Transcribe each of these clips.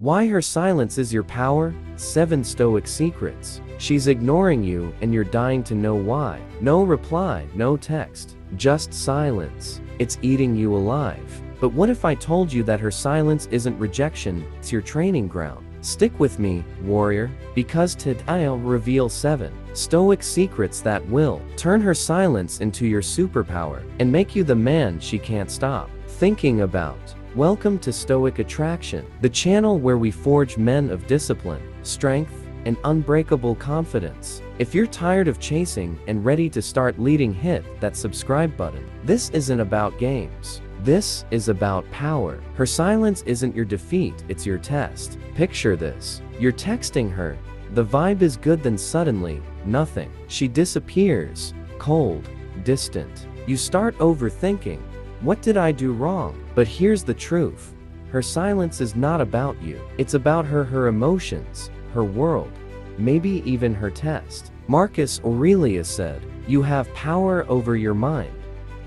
Why her silence is your power? 7 Stoic Secrets. She's ignoring you and you're dying to know why. No reply, no text, just silence. It's eating you alive. But what if I told you that her silence isn't rejection, it's your training ground? Stick with me, warrior, because today I'll reveal 7 Stoic secrets that will turn her silence into your superpower and make you the man she can't stop thinking about. Welcome to Stoic Attraction, the channel where we forge men of discipline, strength, and unbreakable confidence. If you're tired of chasing and ready to start leading, hit that subscribe button. This isn't about games. This is about power. Her silence isn't your defeat, it's your test. Picture this. You're texting her. The vibe is good, then suddenly, nothing. She disappears. Cold. Distant. You start overthinking. What did I do wrong? But here's the truth. Her silence is not about you. It's about her emotions, her world, maybe even her test. Marcus Aurelius said, "You have power over your mind,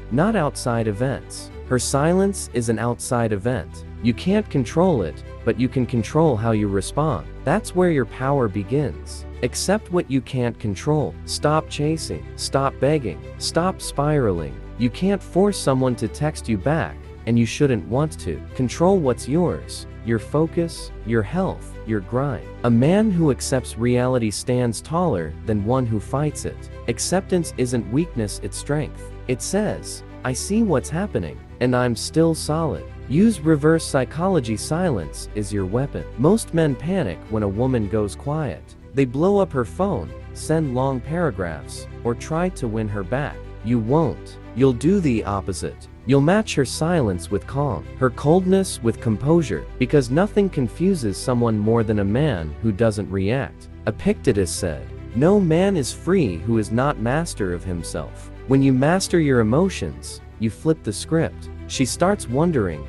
not outside events." Her silence is an outside event. You can't control it, but you can control how you respond. That's where your power begins. Accept what you can't control. Stop chasing. Stop begging. Stop spiraling. You can't force someone to text you back, and you shouldn't want to. Control what's yours. Your focus, your health, your grind. A man who accepts reality stands taller than one who fights it. Acceptance isn't weakness, it's strength. It says, I see what's happening, and I'm still solid. Use reverse psychology. Silence is your weapon. Most men panic when a woman goes quiet. They blow up her phone, send long paragraphs, or try to win her back. You won't. You'll do the opposite. You'll match her silence with calm, her coldness with composure, because nothing confuses someone more than a man who doesn't react. Epictetus said, "No man is free who is not master of himself." When you master your emotions, you flip the script. She starts wondering,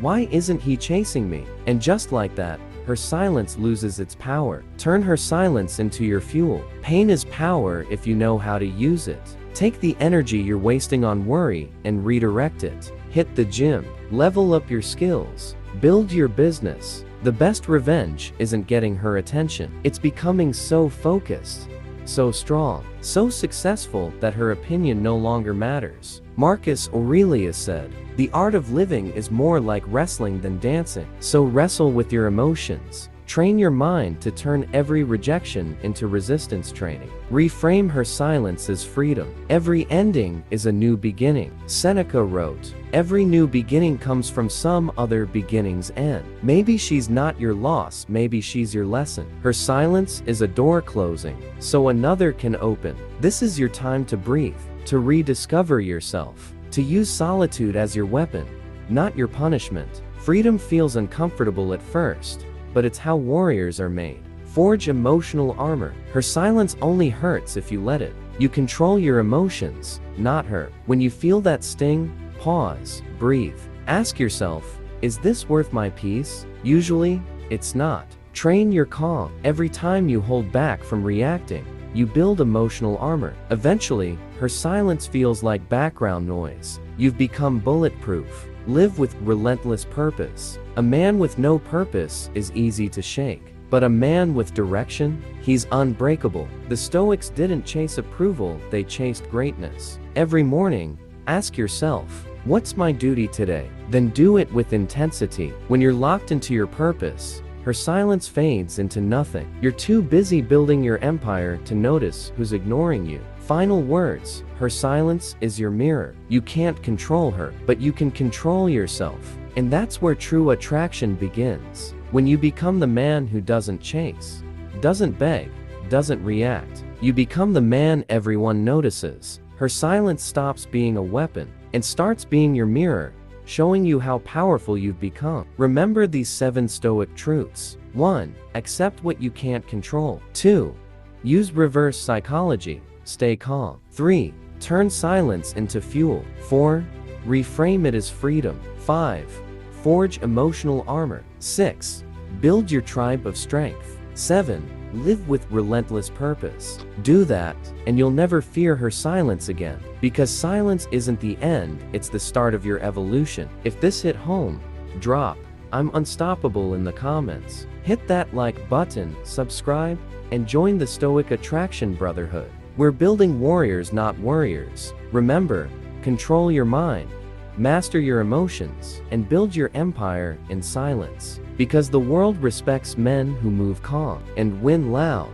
why isn't he chasing me? And just like that, her silence loses its power. Turn her silence into your fuel. Pain is power if you know how to use it. Take the energy you're wasting on worry and redirect it. Hit the gym. Level up your skills. Build your business. The best revenge isn't getting her attention. It's becoming so focused, so strong, so successful that her opinion no longer matters. Marcus Aurelius said, "The art of living is more like wrestling than dancing." So wrestle with your emotions. Train your mind to turn every rejection into resistance training. Reframe her silence as freedom. Every ending is a new beginning. Seneca wrote, "Every new beginning comes from some other beginning's end." Maybe she's not your loss, maybe she's your lesson. Her silence is a door closing, so another can open. This is your time to breathe, to rediscover yourself, to use solitude as your weapon, not your punishment. Freedom feels uncomfortable at first, but it's how warriors are made. Forge emotional armor. Her silence only hurts if you let it. You control your emotions, not her. When you feel that sting, pause, breathe. Ask yourself, is this worth my peace? Usually, it's not. Train your calm. Every time you hold back from reacting, you build emotional armor. Eventually, her silence feels like background noise. You've become bulletproof. Live with relentless purpose. A man with no purpose is easy to shake, but a man with direction, he's unbreakable. The Stoics didn't chase approval, they chased greatness. Every morning, ask yourself, what's my duty today? Then do it with intensity. When you're locked into your purpose, her silence fades into nothing. You're too busy building your empire to notice who's ignoring you. Final words. Her silence is your mirror. You can't control her, but you can control yourself. And that's where true attraction begins. When you become the man who doesn't chase, doesn't beg, doesn't react, you become the man everyone notices. Her silence stops being a weapon and starts being your mirror, showing you how powerful you've become. Remember these 7 Stoic truths. 1. Accept what you can't control. 2. Use reverse psychology. Stay calm. 3. Turn silence into fuel. 4. Reframe it as freedom. 5. Forge emotional armor. 6. Build your tribe of strength. 7. Live with relentless purpose. Do that, and you'll never fear her silence again. Because silence isn't the end, it's the start of your evolution. If this hit home, drop I'm unstoppable in the comments. Hit that like button, subscribe, and join the Stoic Attraction Brotherhood. We're building warriors, not worriers. Remember, control your mind, master your emotions, and build your empire in silence. Because the world respects men who move calm and win loud.